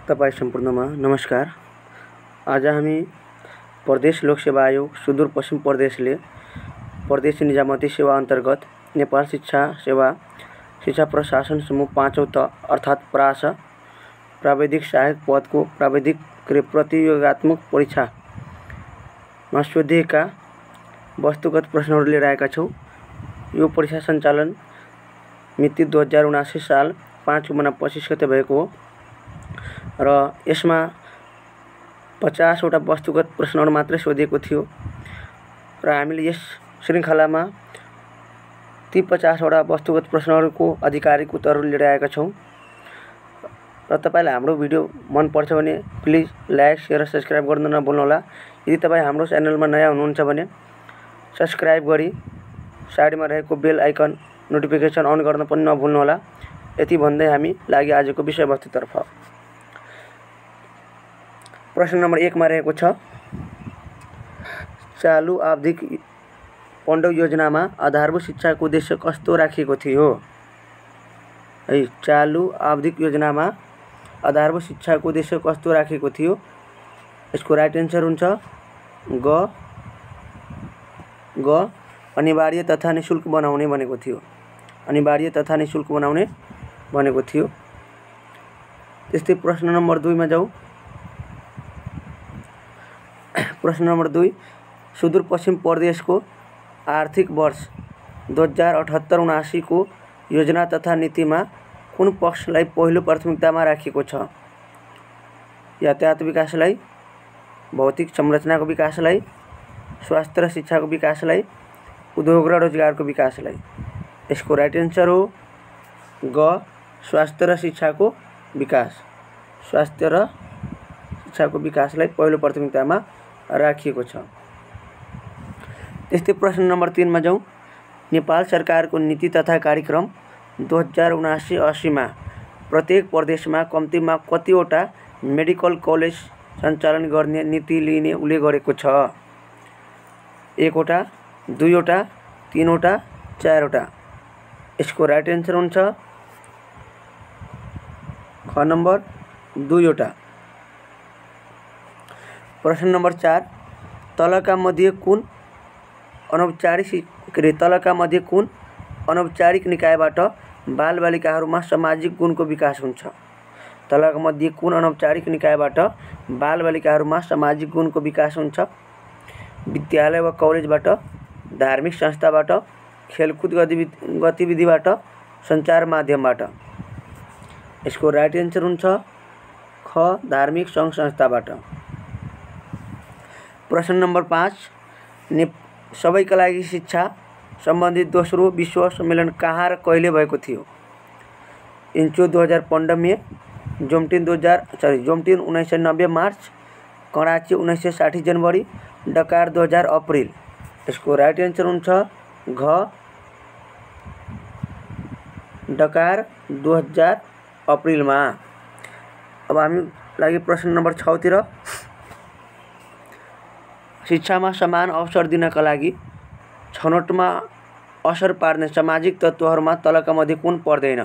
तपाईं सम्पूर्णमा नमस्कार। आज हामी प्रदेश लोक सेवा आयोग सुदूरपश्चिम प्रदेशले प्रदेश निजामती सेवा अन्तर्गत नेपाल शिक्षा सेवा शिक्षा प्रशासन समूह 5औं त अर्थात् प्रास प्राविधिक सहायक पदको प्राविधिक प्रतियोगात्मक परीक्षामा सोधिएका वस्तुगत प्रश्नहरू लिएर आएका छौँ। यो परीक्षा सञ्चालन मिति 2079 साल 5 महिना 25 गते भएको हो र यसमा 50 वटा वस्तुगत प्रश्नहरू मात्रै सोधिएको थियो र हामीले यस श्रृङ्खलामा ती 50 वटा वस्तुगत प्रश्नहरूको आधिकारिक उत्तरहरू लिएर आएका छौँ र तपाईलाई हाम्रो भिडियो मन पर्छ भने प्लिज लाइक शेयर र सब्स्क्राइब गर्न नभुल्नुहोला। यदि तपाई हाम्रो च्यानलमा नयाँ हुनुहुन्छ भने सब्स्क्राइब गरी साइडमा रहेको बेल आइकन नोटिफिकेसन अन गर्न पनि नभुल्नुहोला। यति भन्दै हामी लागि आजको विषयवस्तुतर्फ। प्रश्न नम्बर 1 मा रहेको छ, चालु आवधिक पण्डौ योजनामा आधारभूत शिक्षाको उद्देश्य कस्तो राखिएको थियो? है, चालु आवधिक योजनामा आधारभूत शिक्षाको उद्देश्य कस्तो राखिएको थियो? यसको राइट एन्सर हुन्छ ग अनिवार्य तथा निशुल्क बनाउने भनेको थियो। अनिवार्य तथा निशुल्क बनाउने भनेको थियो। त्यस्तै प्रश्न नम्बर 2 मा जाऊ। प्रश्न नम्बर 2, सुदूरपश्चिम प्रदेशको आर्थिक वर्ष 2078-79 को योजना तथा नीतिमा कुन पक्षलाई पहिलो प्राथमिकतामा राखिएको छ? यातायात विकासलाई, भौतिक संरचनाको विकासलाई, स्वास्थ्य र शिक्षाको विकासलाई, उद्योग र रोजगारको विकासलाई। यसको राइट एन्सर हो ग स्वास्थ्य र शिक्षाको विकास। स्वास्थ्य र शिक्षाको विकासलाई पहिलो प्राथमिकतामा राखिएको छ। त्यस्तै प्रश्न नम्बर 3 मा जाउँ। नेपाल सरकारको नीति तथा कार्यक्रम 2079-80 मा प्रत्येक प्रदेशमा कम्तीमा कतिवटा मेडिकल कलेज सञ्चालन गर्ने नीति लिने उल्लेख गरेको छ? 1 वटा, 2 वटा, 3 वटा, 4 वटा। यसको राइट एन्सर हुन्छ ख नम्बर 2 वटा। प्रश्न नम्बर 4, तलका मध्ये कुन अनौपचारिक निकायबाट बालबालिकाहरूमा सामाजिक गुणको विकास हुन्छ? तलका मध्ये कुन अनौपचारिक निकायबाट बालबालिकाहरूमा सामाजिक गुणको विकास हुन्छ? विद्यालय वा कलेजबाट, धार्मिक संस्थाबाट, खेलकुद गतिविधिबाट, सञ्चार माध्यमबाट। यसको राइट एन्सर हुन्छ ख धार्मिक सङ्घ संस्थाबाट। प्रश्न नम्बर 5, सबैका लागि शिक्षा सम्बन्धी दोस्रो विश्व सम्मेलन कहाँ र कहिले भएको थियो? इन्चो 2015 में, जोमटिन 1990 मार्च, कराची 1960 जनवरी, डकार 2000 अप्रिल। यसको राइट एन्सर हुन्छ घ डकार 2000 अप्रिलमा। अब हामी लागि प्रश्न नम्बर 6 तिर। शिक्षामा समान अवसर दिनका लागि छनौटमा असर पार्ने सामाजिक तत्त्वहरूमा तलका मध्ये कुन पर्दैन?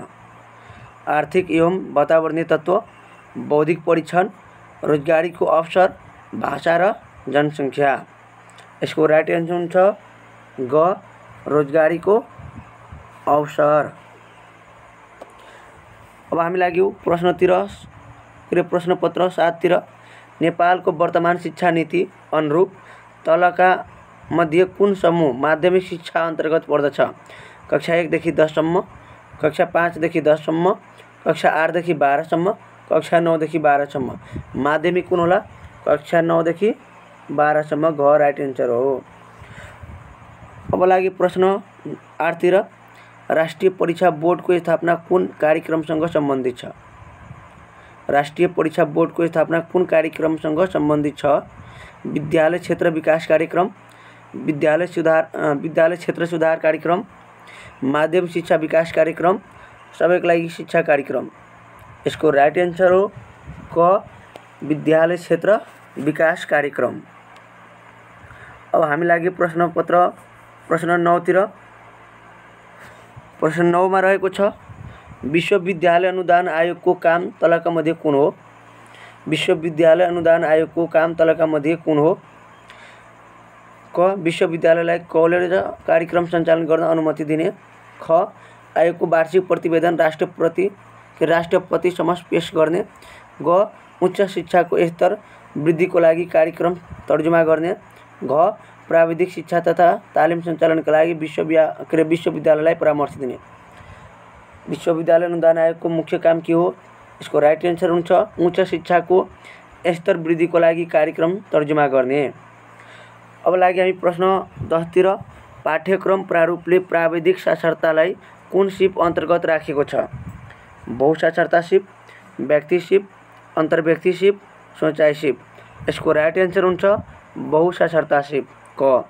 आर्थिक एवं वातावरणीय तत्त्व, बौद्धिक परीक्षण, रोजगारीको अवसर, भाषा र जनसङ्ख्या। यसको राइट एन्सर हुन्छ ग रोजगारीको अवसर। अब हामी लाग्यौँ प्रश्न पत्र 7 तिर। नेपालको वर्तमान शिक्षा नीति अनुरूप तलका मध्ये कुन समूह माध्यमिक शिक्षा अन्तर्गत पर्दछ? कक्षा 1 देखि 10 सम्म, कक्षा 5 देखि 10 सम्म, कक्षा 8 देखि 12 सम्म, कक्षा 9 देखि 12 सम्म। माध्यमिक कुन होला? कक्षा 9 देखि 12 सम्म। घ राइट एन्सर हो। अब लागि प्रश्न 8 तिर। राष्ट्रिय परीक्षा बोर्डको स्थापना कुन कार्यक्रमसँग सम्बन्धित छ? राष्ट्रिय परीक्षा बोर्डको स्थापना कुन कार्यक्रमसँग सम्बन्धित छ? विद्यालय क्षेत्र विकास कार्यक्रम, विद्यालय क्षेत्र सुधार कार्यक्रम, माध्यमिक शिक्षा विकास कार्यक्रम, सबैका लागि शिक्षा कार्यक्रम। यसको राइट एन्सर हो क विद्यालय क्षेत्र विकास कार्यक्रम। अब हामी लागि प्रश्न 9 तिर। प्रश्न 9 मा रहेको छ, विश्वविद्यालय अनुदान आयोगको काम तलका मध्ये कुन हो? विश्वविद्यालय अनुदान आयोगको काम तलका मध्ये कुन हो? क विश्वविद्यालयलाई कलेज कार्यक्रम सञ्चालन गर्न अनुमति दिने। ख आयोगको वार्षिक प्रतिवेदन राष्ट्रपति समक्ष पेश गर्ने। ग उच्च शिक्षाको स्तर वृद्धिको लागि कार्यक्रम तर्जुमा गर्ने। घ प्राविधिक शिक्षा तथा तालिम सञ्चालनका लागि विश्वविद्यालयलाई परामर्श दिने। विश्वविद्यालय अनुदान आयोगको मुख्य काम के हो? यसको राइट एन्सर हुन्छ उच्च शिक्षाको स्तर वृद्धिको लागि कार्यक्रम तर्जुमा गर्ने। अब लागि हामी प्रश्न 10 तिर। पाठ्यक्रम प्रारूपले प्राविधिक साक्षरतालाई कुन सिप अन्तर्गत राखेको छ? बहुसाक्षरता सिप, व्यक्ति सिप, अन्तर्व्यक्ति सिप, सोचाइ सिप। यसको राइट एन्सर हुन्छ बहुसाक्षरता सिप क।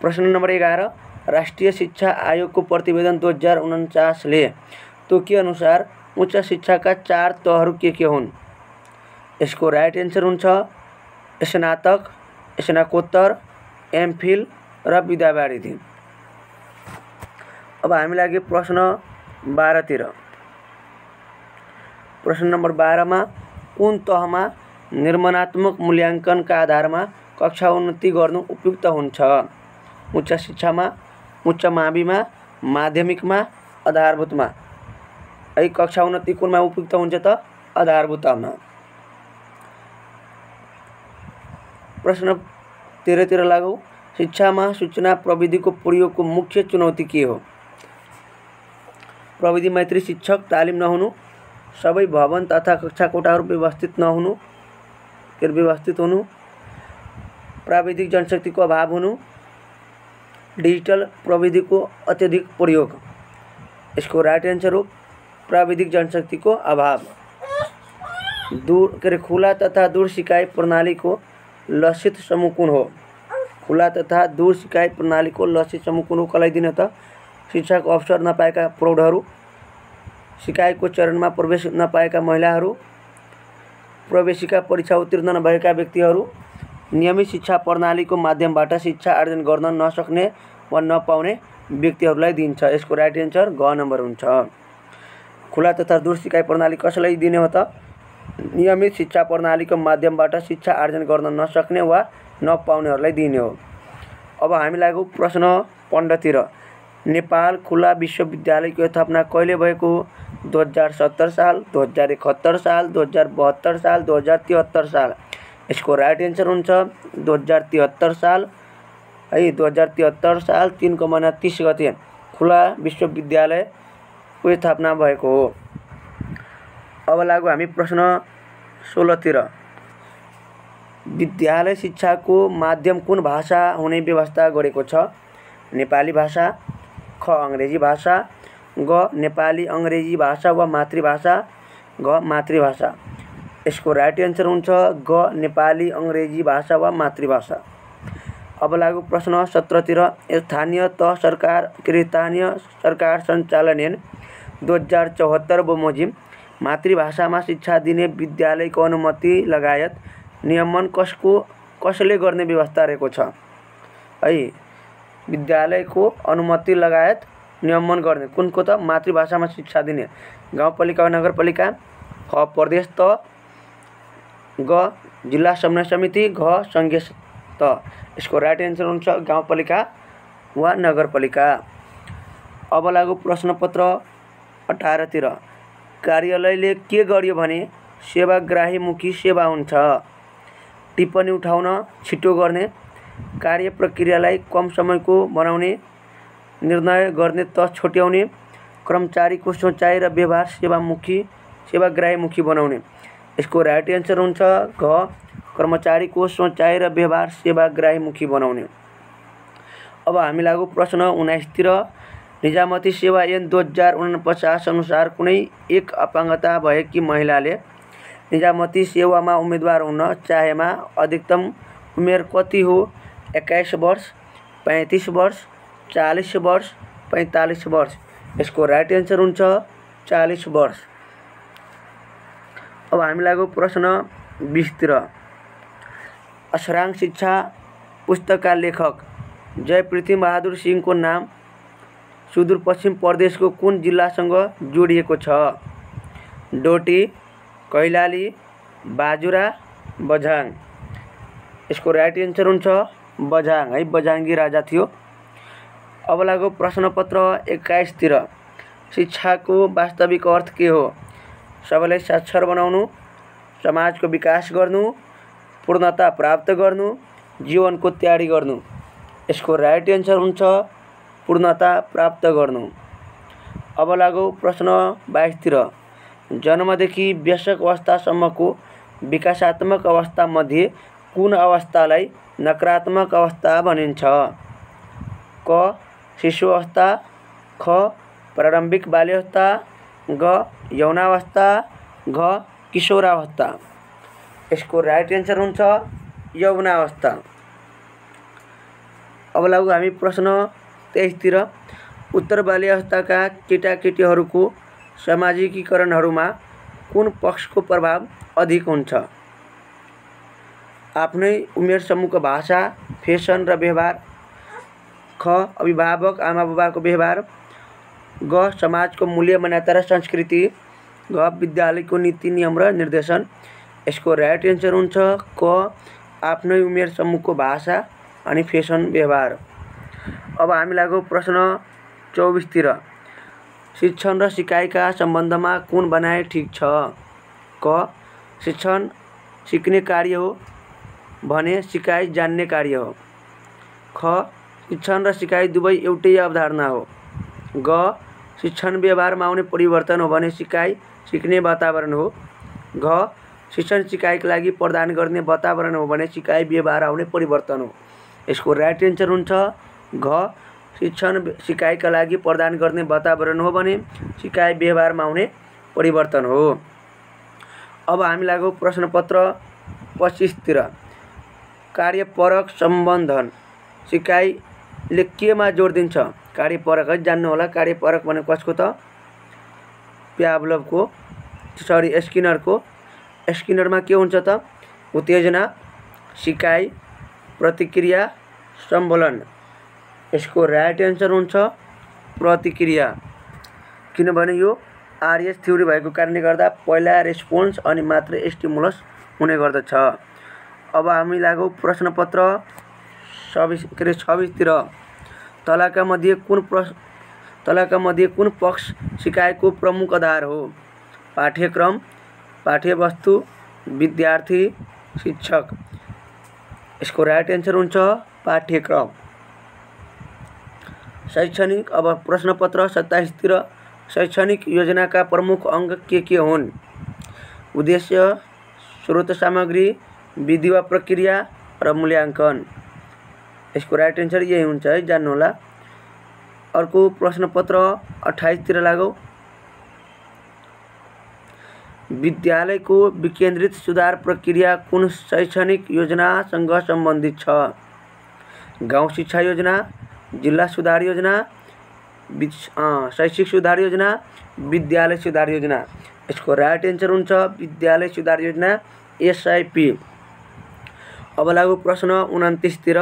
प्रश्न नम्बर 11। राष्ट्रिय शिक्षा आयोगको प्रतिवेदन 2049 ले तोके अनुसार उच्च शिक्षाका 4 तहहरू के हुन्? यसको राइट एन्सर हुन्छ स्नातक, स्नाकोत्तर, एमफिल र विद्यावारिधि। अब हामी लागि प्रश्न 12 तिर। प्रश्न नम्बर 12 मा कुन तहमा निर्माणात्मक मूल्याङ्कनका आधारमा कक्षा उन्नति गर्नु उपयुक्त हुन्छ? उच्च शिक्षामा, उच्च माविमा, माध्यमिकमा, आधारभूतमा। है कक्षा उन्नति कुनमा उपयुक्त हुन्छ त? आधारभूतमा। प्रश्न 13 तिर लागौ। शिक्षामा सूचना प्रविधिको प्रयोगको मुख्य चुनौती के हो? प्रविधि मैत्री शिक्षक तालिम नहुनु, सबै भवन तथा कक्षा कोठाहरू व्यवस्थित हुनु, प्राविधिक जनशक्तिको अभाव हुनु, डिजिटल प्रविधिको अत्यधिक प्रयोग। यसको राइट एन्सर हो प्राविधिक जनशक्तिको अभाव। खुला तथा दूर सिकाइ प्रणालीको लक्षित समूह कुन हो? खुला तथा दूर सिकाइ प्रणालीको लक्षित समूह कुन हो? कसलाई दिन त? शिक्षाको अवसर नपाएका प्रौढहरू, सिकाइको चरणमा प्रवेश नपाएका महिलाहरू, प्रवेशिका परीक्षा उत्तीर्ण नभएका व्यक्तिहरू, नियमित शिक्षा प्रणालीको माध्यमबाट शिक्षा आर्जन गर्न नसक्ने वा नपाउने व्यक्तिहरूलाई दिन्छ। यसको राइट एन्सर ग नम्बर हुन्छ। खुला तथा दूर सिकाइ प्रणाली कसलाई दिने हो त? नियमित शिक्षा प्रणालीको माध्यमबाट शिक्षा आर्जन गर्न नसक्ने वा नपाउनेहरूलाई दिने हो। अब हामी लागौ प्रश्न 15 तिर। नेपाल खुला विश्वविद्यालयको स्थापना कहिले भएको हो? 2070 साल, 2071 साल, 2072 साल, 2073 साल। यसको राइट एन्सर हुन्छ 2073 साल। है 2073 साल 3 महिना 30 गते खुला विश्वविद्यालयको स्थापना भएको हो। अब लागु हामी प्रश्न 16 तिर। विद्यालय शिक्षाको माध्यम कुन भाषा हुने व्यवस्था गरेको छ? नेपाली भाषा, ख अङ्ग्रेजी भाषा, ग नेपाली अङ्ग्रेजी भाषा वा मातृभाषा, घ मातृभाषा। यसको राइट एन्सर हुन्छ ग नेपाली अङ्ग्रेजी भाषा वा मातृभाषा। अब लागु प्रश्न 17 तिर। स्थानीय सरकार सञ्चालन 2074 बमोजिम मातृभाषामा शिक्षा दिने विद्यालयको अनुमति लगायत नियमन कसले गर्ने व्यवस्था रहेको छ? है विद्यालयको अनुमति लगायत नियमन गर्ने कुनको त? मातृभाषामा शिक्षा दिने गाउँपालिका वा नगरपालिका, ख प्रदेश त, ग जिल्ला समन्वय समिति, घ सङ्घीय त। यसको राइट एन्सर हुन्छ गाउँपालिका वा नगरपालिका। अब लागु प्रश्नपत्र 18 तिर। कार्यालयले के गर्यो भने सेवाग्राहीमुखी सेवा हुन्छ? टिप्पणी उठाउन छिटो गर्ने, कार्य प्रक्रियालाई कम समयको बनाउने, निर्णय गर्ने त छोट्याउने, कर्मचारीको सोचाइ र व्यवहार सेवाग्राहीमुखी बनाउने। यसको राइट एन्सर हुन्छ घ कर्मचारीको सोचाइ र व्यवहार सेवाग्राहीमुखी बनाउने। अब हामी लागु प्रश्न 19 तिर। निजामती सेवा ऐन 2049 अनुसार कुनै एक अपाङ्गता भएकी महिलाले निजामती सेवामा उम्मेदवार हुन चाहेमा अधिकतम उमेर कति हो? 21 वर्ष, 35 वर्ष, 40 वर्ष, 45 वर्ष। यसको राइट एन्सर हुन्छ 40 वर्ष। अब हामी लागु प्रश्न 20 तिर। अछराङ शिक्षा पुस्तकका लेखक जय पृथ्वी बहादुर सिंहको नाम सुदूरपश्चिम प्रदेशको कुन जिल्लासँग जोडिएको छ? डोटी, कैलाली, बाजुरा बझाङ। यसको राइट एन्सर हुन्छ बझाङ है, बझाङ्गी राजा थियो। अब लागौ प्रश्नपत्र 21 तिर। शिक्षाको वास्तविक अर्थ के हो? सबैलाई साक्षर बनाउनु, समाजको विकास गर्नु, पूर्णता प्राप्त गर्नु, जीवनको तयारी गर्नु। यसको राइट एन्सर हुन्छ पूर्णता प्राप्त गर्नु। अब लागौ प्रश्न 22 तिर। जन्मदेखि वयस्क अवस्थासम्मको विकासात्मक अवस्था मध्ये कुन अवस्थालाई नकारात्मक अवस्था भनिन्छ? क शिशु अवस्था, ख प्रारम्भिक बाल्यावस्था, ग यौनावस्था, घ किशोरावस्था। यसको राइट एन्सर हुन्छ यौनावस्था। अब लागौ हामी प्रश्न 23 तिर। उत्तर बाल्यावस्थाका केटाकेटीहरूको सामाजिकीकरणहरूमा कुन पक्षको प्रभाव अधिक हुन्छ? आफ्नै उमेर समूहको भाषा, फेसन र व्यवहार, ख अभिभावक आमाबुबाको व्यवहार, ग समाजको मूल्य मान्यता र संस्कृति, घ विद्यालयको नीति नियम र निर्देशन। यसको राइट एन्सर हुन्छ क आफ्नै उमेर समूहको भाषा अनि फेसन व्यवहार। अब हामी लागौ प्रश्न 24 तिर। शिक्षण र सिकाइका सम्बन्धमा कुन भनाइ ठिक छ? क शिक्षण सिक्ने कार्य हो भने सिकाइ जान्ने कार्य हो। ख शिक्षण र सिकाइ दुवै एउटै अवधारणा हो। ग शिक्षण व्यवहारमा आउने परिवर्तन हो भने सिकाइ सिक्ने वातावरण हो। घ शिक्षण सिकाइका लागि प्रदान गर्ने वातावरण हो भने सिकाइ व्यवहार आउने परिवर्तन हो। यसको राइट एन्सर हुन्छ घ शिक्षण सिकाइका लागि प्रदान गर्ने वातावरण हो भने सिकाइ व्यवहारमा आउने परिवर्तन हो। अब हामी लागौ प्रश्नपत्र 25 तिर। कार्यपरक सम्बन्धन सिकाइले केमा जोड दिन्छ? कार्यपरक है जान्नु होला। कार्यपरक भनेको कसको त? प्याभलोभको स्किनरको। स्किनरमा के हुन्छ त? उत्तेजना, सिकाइ, प्रतिक्रिया, सम्बोधन। यसको राइट एन्सर हुन्छ प्रतिक्रिया, किनभने यो आरएस थ्योरी भएको कारणले गर्दा पहिला रेस्पोन्स अनि मात्र स्टिमुलस हुने गर्दछ। अब हामी लागौ प्रश्नपत्र 26 तिर। तलका मध्ये कुन पक्ष सिकाइको प्रमुख आधार हो? पाठ्यक्रम, पाठ्यवस्तु, विद्यार्थी, शिक्षक। यसको राइट एन्सर हुन्छ पाठ्यक्रम। शैक्षणिक। अब प्रश्नपत्र 27 तिर। शैक्षणिक योजनाका प्रमुख अङ्ग के हुन्? उद्देश्य, स्रोत सामग्री, विधि वा प्रक्रिया र मूल्याङ्कन। यसको राइट एन्सर यही हुन्छ है, जान्नु होला। अर्को प्रश्नपत्र 28 तिर लागौ। विद्यालयको विकेन्द्रित सुधार प्रक्रिया कुन शैक्षणिक योजनासँग सम्बन्धित छ? गाउँ शिक्षा योजना, जिल्ला सुधार योजना, शैक्षिक सुधार योजना, विद्यालय सुधार योजना। यसको राइट एन्सर हुन्छ विद्यालय सुधार योजना, एसआइपी। अब लागौ प्रश्न 29 तिर।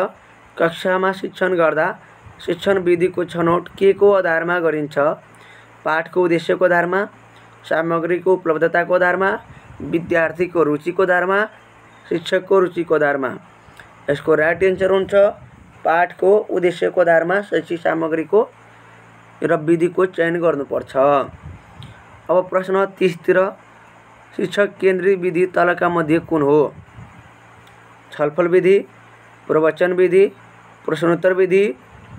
कक्षामा शिक्षण गर्दा शिक्षण विधिको छनौट के को आधारमा गरिन्छ? पाठको उद्देश्यको आधारमा, सामग्रीको उपलब्धताको आधारमा, विद्यार्थीको रुचिको आधारमा, शिक्षकको रुचिको आधारमा। यसको राइट एन्सर हुन्छ पाठको उद्देश्यको आधारमा शैक्षिक सामग्रीको र विधिको चयन गर्नुपर्छ। अब प्रश्न 30 तिर। शिक्षक केन्द्रित विधि तलका मध्ये कुन हो? छलफल विधि, प्रवचन विधि, प्रश्नोत्तर विधि,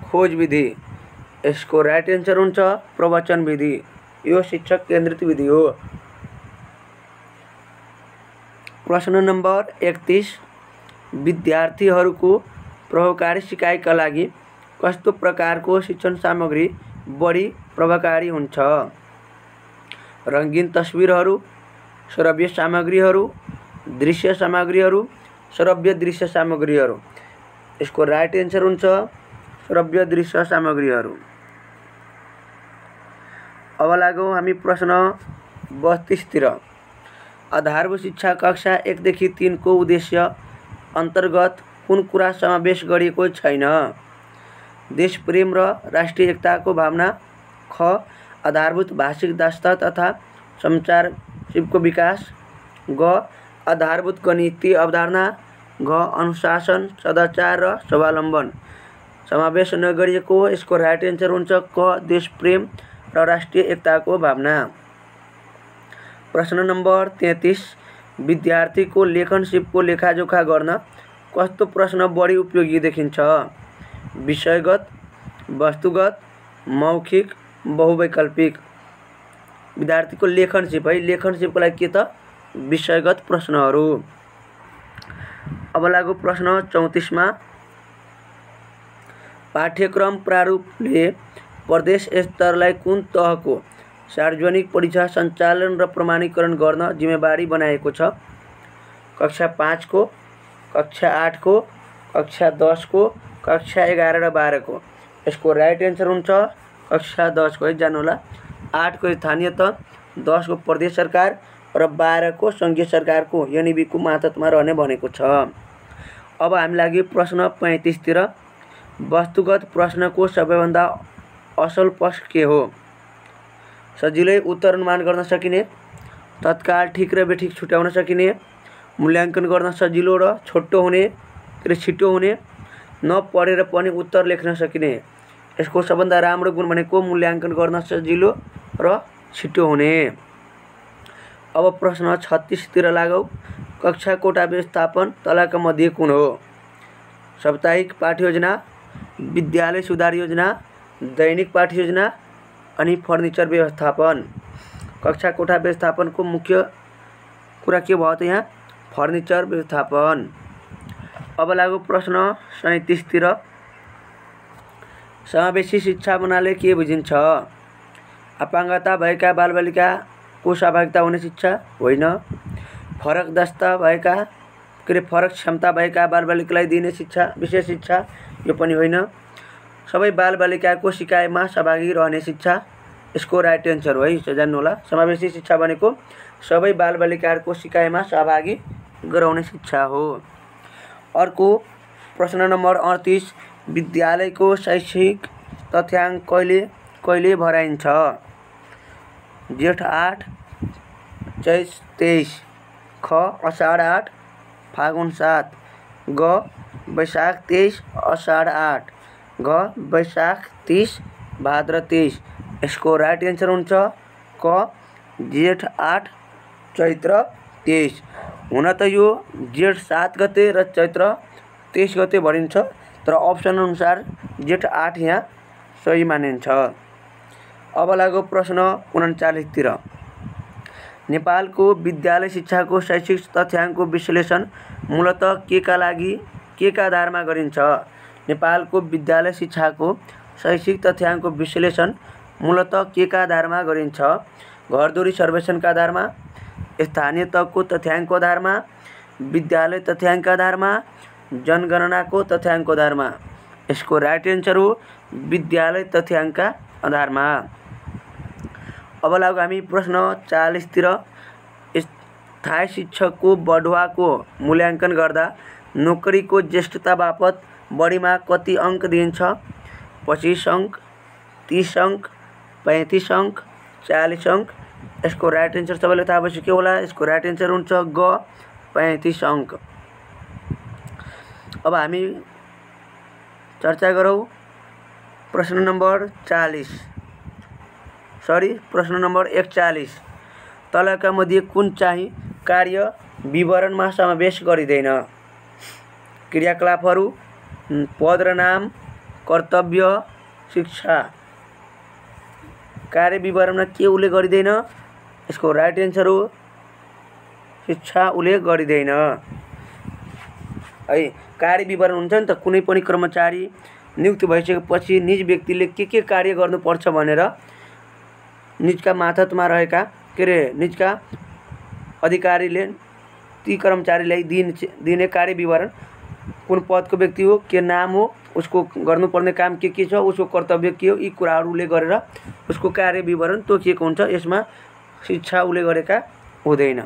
खोज विधि। यसको राइट एन्सर हुन्छ प्रवचन विधि। यो शिक्षक केन्द्रित विधि हो। प्रश्न नम्बर 31। विद्यार्थीहरूको प्रभावकारी सिकाइका लागि कस्तो प्रकारको शिक्षण सामग्री बढी प्रभावकारी हुन्छ? रङ्गीन तस्बिरहरू, श्रव्य सामग्रीहरू, दृश्य सामग्रीहरू, श्रव्य दृश्य सामग्रीहरू। यसको राइट एन्सर हुन्छ श्रव्य दृश्य सामग्रीहरू। अब लागौ हामी प्रश्न 32 तिर। आधारभूत शिक्षा कक्षा 1 देखि 3 को उद्देश्य अन्तर्गत कुन कुरा समावेश गरिएको छैन? देश प्रेम र राष्ट्रिय एकताको भावना, ख आधारभूत भाषिक दक्षता तथा सञ्चार सिपको विकास, ग आधारभूत नीति अवधारणा, घ अनुशासन, सदाचार र स्वावलम्बन समावेश नगरिएको हो। यसको राइट एन्सर हुन्छ क देशप्रेम र राष्ट्रिय एकताको भावना। प्रश्न नम्बर 33 विद्यार्थीको लेखनसिपको लेखाजोखा गर्न कस्तो प्रश्न बढी उपयोगी देखिन्छ? विषयगत, वस्तुगत, मौखिक, बहुवैकल्पिक। विद्यार्थीको लेखनसिप है, लेखनसिपको लागि के त विषयगत प्रश्नहरू। अब लागु प्रश्न 34 मा पाठ्यक्रम प्रारूपले प्रदेश स्तरलाई कुन तहको सार्वजनिक परीक्षा सञ्चालन र प्रमाणीकरण गर्न जिम्मेवारी बनाएको छ? कक्षा 5 को, कक्षा 8 को, कक्षा 10 को, कक्षा 11 र 12 को। यसको राइट एन्सर हुन्छ कक्षा 10 को है, जानु होला। 8 को स्थानीय तह, 10 को प्रदेश सरकार र 12 को संघीय सरकारको एनईबी को मातहतमा रहने भनेको छ। अब हामी लागि प्रश्न 35 तिर। वस्तुगत प्रश्नको सबैभन्दा असल पक्ष के हो? सजिलै उत्तर अनुमान गर्न सकिने, तत्काल ठिक र बेठिक छुट्याउन सकिने, मूल्याङ्कन गर्न सजिलो र छोटो हुने र छिटो हुने, नपढेर पनि उत्तर लेख्न सकिने। यसको सबभन्दा राम्रो गुण भनेको मूल्याङ्कन गर्न सजिलो र छिटो हुने। अब प्रश्न 36 तिर लागौ। कक्षा कोठा व्यवस्थापन तलका मध्ये कुन हो? साप्ताहिक पाठ्ययोजना, विद्यालय सुधार योजना, दैनिक पाठ्ययोजना अनि फर्निचर व्यवस्थापन। कक्षा कोठा व्यवस्थापनको मुख्य कुरा के भयो त यहाँ? फर्निचर व्यवस्थापन। अब लागु प्रश्न 37 तिर। समावेशी शिक्षा भन्नाले के बुझिन्छ? अपाङ्गता भएका बालबालिकाको सहभागिता हुने शिक्षा होइन। फरक दस्ता भएका फरक क्षमता भएका बालबालिकालाई दिने शिक्षा विशेष शिक्षा यो पनि होइन। सबै बालबालिकाको सिकाइमा सहभागी रहने शिक्षा यसको राइट एन्सर हो है, जान्नु होला। समावेशी शिक्षा भनेको सबै बालबालिकाहरूको सिकाइमा सहभागी गराउने शिक्षा हो। अर्को प्रश्न नम्बर 38 विद्यालयको शैक्षिक तथ्याङ्क कहिले कहिले भराइन्छ? जेठ 8, चैत 23, ख अषाढ 8, फागुन 7, ग वैशाख 23, अषाढ 8, घ वैशाख 30, भाद्र 23। यसको राइट एन्सर हुन्छ क जेठ 8, चैत्र 23। हुन त यो जेठ 7 गते र चैत्र 23 गते भरिन्छ, तर अप्सन अनुसार जेठ 8 यहाँ सही मानिन्छ। अब लागु प्रश्न 39 तिर। नेपालको विद्यालय शिक्षाको शैक्षिक तथ्याङ्कको विश्लेषण मूलतः केका आधारमा गरिन्छ? नेपालको विद्यालय शिक्षाको शैक्षिक तथ्याङ्कको विश्लेषण मूलतः केका आधारमा गरिन्छ? घरधुरी सर्वेक्षणका आधारमा, स्थानीय तहको तथ्याङ्कको आधारमा, विद्यालय तथ्याङ्कका आधारमा, जनगणनाको तथ्याङ्कको आधारमा। यसको राइट एन्सर हो विद्यालय तथ्याङ्कका आधारमा। अब लागु हामी प्रश्न 40 तिर। स्थायी शिक्षकको बढुवाको मूल्याङ्कन गर्दा नोकरीको ज्येष्ठता बापत बढीमा कति अङ्क दिइन्छ? 25 अङ्क, 30 अङ्क, 35 अङ्क, 40 अङ्क। यसको राइट एन्सर सबैलाई थाहा भइसक्यो होला। यसको राइट एन्सर हुन्छ ग 35 अङ्क। अब हामी चर्चा गरौँ प्रश्न नम्बर 41। तलका मध्ये कुन चाहिँ कार्य विवरणमा समावेश गरिँदैन? क्रियाकलापहरू, पद र नाम, कर्तव्य, शिक्षा। कार्य विवरणमा के उल्लेख गरिँदैन? यसको राइट एन्सर हो शिक्षा उल्लेख गरिँदैन है। कार्य विवरण हुन्छ नि त, कुनै पनि कर्मचारी नियुक्त भइसकेपछि निज व्यक्तिले के कार्य गर्नुपर्छ भनेर निजका मातहतमा रहेका निजका अधिकारीले ती कर्मचारीलाई दिने कार्य विवरण, कुन पदको व्यक्ति हो, के नाम हो, उसको गर्नुपर्ने काम के छ, उसको कर्तव्य के हो, यी कुराहरूले गरेर उसको कार्य विवरण तोकिएको हुन्छ। यसमा शिक्षा उल्लेख गरेका हुँदैन।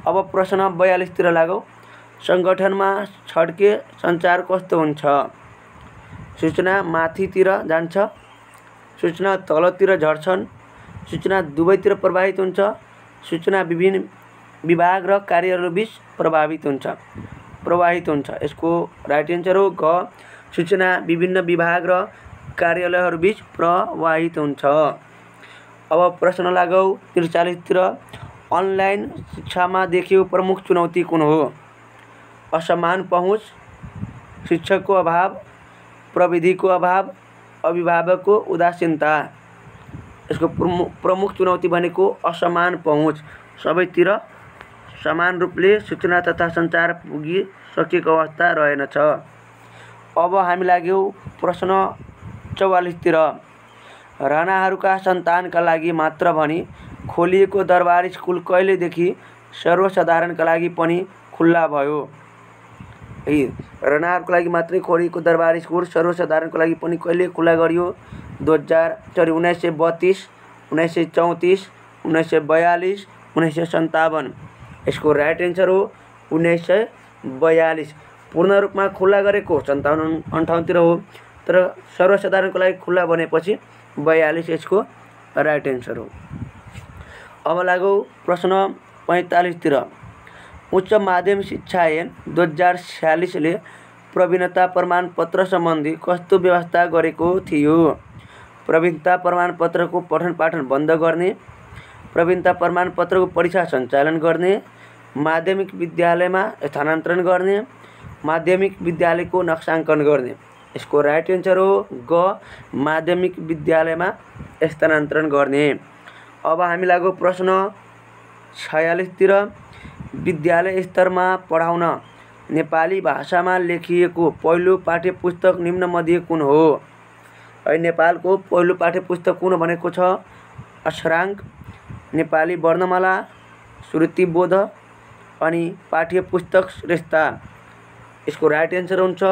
अब प्रश्न 42 तिर लागौ। सङ्गठनमा छड्के सञ्चार कस्तो हुन्छ? सूचना माथितिर जान्छ, सूचना तलतिर झर्छन्, सूचना दुवैतिर प्रवाहित हुन्छ, सूचना विभिन्न विभाग र कार्यहरूबीच प्रवाहित हुन्छ। यसको राइट एन्सर हो घ। सूचना विभिन्न विभाग र कार्यालयहरूबीच प्रवाहित हुन्छ। अब प्रश्न लागौ 43 तिर। अनलाइन शिक्षामा देखिएको प्रमुख चुनौती कुन हो? असमान पहुँच, शिक्षकको अभाव, प्रविधिको अभाव, अभिभावकको उदासीनता। यसको प्रमुख चुनौती भनेको असमान पहुँच। सबैतिर समान रूपले सूचना तथा सञ्चार पुगिसकेको अवस्था रहेनछ। अब हामी लाग्यौँ प्रश्न 44 तिर। राणाहरूका सन्तानका लागि मात्र भनी खोलिएको दरबार स्कुल कहिलेदेखि सर्वसाधारणका लागि पनि खुल्ला भयो? राणाहरूको लागि मात्रै खोलिएको दरबार स्कुल सर्वसाधारणको लागि पनि कहिले खुल्ला गरियो? 1932, 1934, 1942, 1957। यसको राइट एन्सर हो 1942। पूर्ण रूपमा खुल्ला गरेको 57-58 तिर हो, तर सर्वसाधारणको लागि खुल्ला बनेपछि 42 यसको राइट एन्सर हो। अब लागौ प्रश्न 45 तिर। उच्च माध्यमिक शिक्षा ऐन 2046 ले प्रवीणता प्रमाणपत्र सम्बन्धी कस्तो व्यवस्था गरेको थियो? प्रवीणता प्रमाणपत्रको पठन पाठन बन्द गर्ने, प्रवीणता प्रमाणपत्रको परीक्षा सञ्चालन गर्ने, माध्यमिक विद्यालयमा स्थानान्तरण गर्ने, माध्यमिक विद्यालयको नक्साङ्कन गर्ने। यसको राइट एन्सर हो ग। माध्यमिक विद्यालयमा स्थानान्तरण गर्ने। अब हामी लागौ प्रश्न 46 तिर। विद्यालय स्तरमा पढाउन नेपाली भाषामा लेखिएको पहिलो पाठ्यपुस्तक निम्नमध्ये कुन हो? नेपालको पहिलो पाठ्यपुस्तक कुन भनेको छ? अक्षराङ्क, नेपाली वर्णमाला, श्रुतिबोध अनि पाठ्यपुस्तक श्रेष्ठता। यसको राइट एन्सर हुन्छ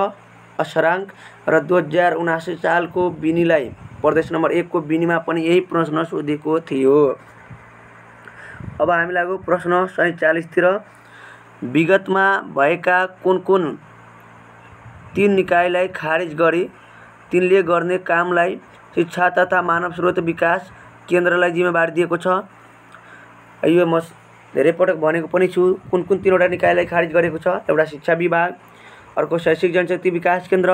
अक्षराङ्क। र 2079 सालको बिनीलाई प्रदेश नम्बर 1 को बिनीमा पनि यही प्रश्न सोधेको थियो। अब हामी लागौ प्रश्न 47 तिर। विगतमा भएका कुन 3 निकायलाई खारेज गरी तिनले गर्ने कामलाई शिक्षा तथा मानव स्रोत विकास केन्द्रलाई जिम्मेवारी दिएको छ? यो म धेरै पटक भनेको पनि छु। कुन 3वटा निकायलाई खारेज गरेको छ? एउटा शिक्षा विभाग, अर्को शैक्षिक जनशक्ति विकास केन्द्र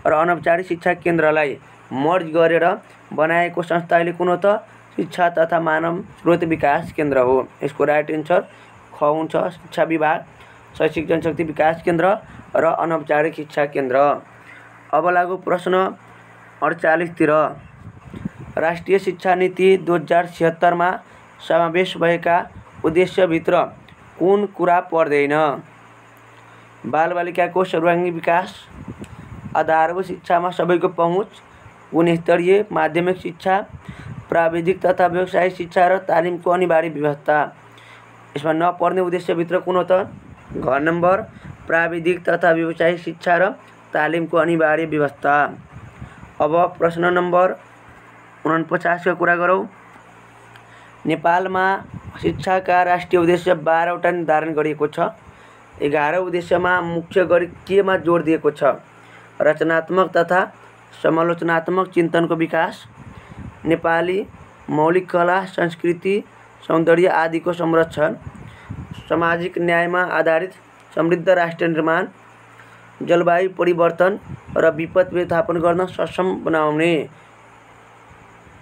र अनौपचारिक शिक्षा केन्द्रलाई मर्ज गरेर बनाएको संस्था अहिले कुन हो त? शिक्षा तथा मानव स्रोत विकास केन्द्र हो। यसको राइट एन्सर ख हुन्छ। शिक्षा विभाग, शैक्षिक जनशक्ति विकास केन्द्र र अनौपचारिक शिक्षा केन्द्र। अब लागौ प्रश्न 48 तिर। राष्ट्रिय शिक्षा नीति 2076 मा समावेश भएका उद्देश्यभित्र कुन कुरा पर्दैन? बालबालिकाको सर्वाङ्गीण विकास, आधारभूत शिक्षामा सबैको पहुँच, गुणस्तरीय माध्यमिक शिक्षा, प्राविधिक तथा व्यावसायिक शिक्षा र तालिमको अनिवार्य व्यवस्था। यसमा नपर्ने उद्देश्यभित्र कुन हो त? घ नम्बर प्राविधिक तथा व्यावसायिक शिक्षा र तालिमको अनिवार्य व्यवस्था। अब प्रश्न नम्बर 49 का कुरा गरौँ। नेपालमा शिक्षाका राष्ट्रिय उद्देश्य 12वटा निर्धारण गरिएको छ। 11 उद्देश्यमा मुख्य गरी केमा जोड दिएको छ? रचनात्मक तथा समालोचनात्मक चिन्तनको विकास, नेपाली मौलिक कला संस्कृति सौन्दर्य आदिको संरक्षण, सामाजिक न्यायमा आधारित समृद्ध राष्ट्र निर्माण, जलवायु परिवर्तन र विपद व्यवस्थापन गर्न सक्षम बनाउने।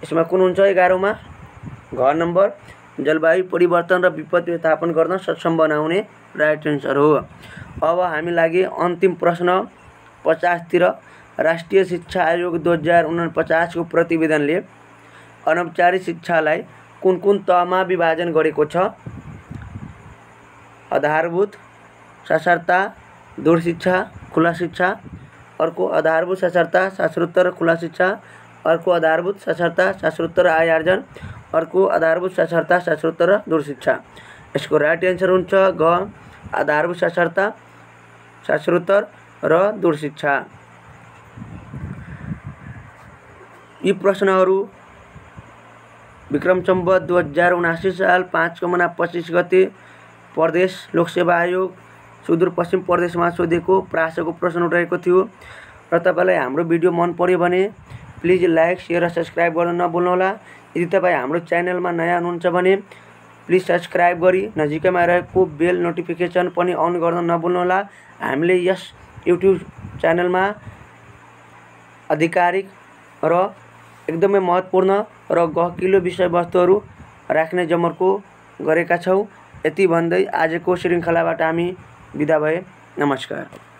यसमा कुन हुन्छ 11औंमा? घ नम्बर जलवायु परिवर्तन र विपद व्यवस्थापन गर्न सक्षम बनाउने राइट एन्सर हो। अब हामी लागि अन्तिम प्रश्न 50 तिर। राष्ट्रिय शिक्षा आयोग 2049 को प्रतिवेदनले अनौपचारिक शिक्षालाई कुन तहमा विभाजन गरेको छ? आधारभूत साक्षरता, दूर शिक्षा, खुला शिक्षा। अर्को आधारभूत साक्षरता, साक्षरोत्तर खुला शिक्षा। अर्को आधारभूत साक्षरता, साक्षरोत्तर आय आर्जन। अर्को आधारभूत साक्षरता, साक्षरोत्तर दूर शिक्षा। यसको राइट एन्सर हुन्छ घ। आधारभूत साक्षरता, साक्षरोत्तर र दूर शिक्षा। यी प्रश्नहरू विक्रम सम्वत 2079 साल 5 महिना 25 गते प्रदेश लोकसेवा आयोग सुदूरपश्चिम प्रदेशमा सोधेको प्रासको प्रश्न उठाएको थियो। र तपाईलाई हाम्रो भिडियो मन पर्यो भने प्लिज लाइक, शेयर र सब्स्क्राइब गर्न नभुल्नुहोला। यदि तपाईँ हाम्रो च्यानलमा नयाँ हुनुहुन्छ भने प्लिज सब्सक्राइब गरी नजिकैमा रहेको बेल नोटिफिकेसन पनि अन गर्न नभुल्नुहोला। हामीले यस युट्युब च्यानलमा आधिकारिक र एकदमै महत्त्वपूर्ण र गहकिलो विषयवस्तुहरू राख्ने जमर्को गरेका छौँ। यति भन्दै आजको श्रृङ्खलाबाट हामी बिदा भए। नमस्कार।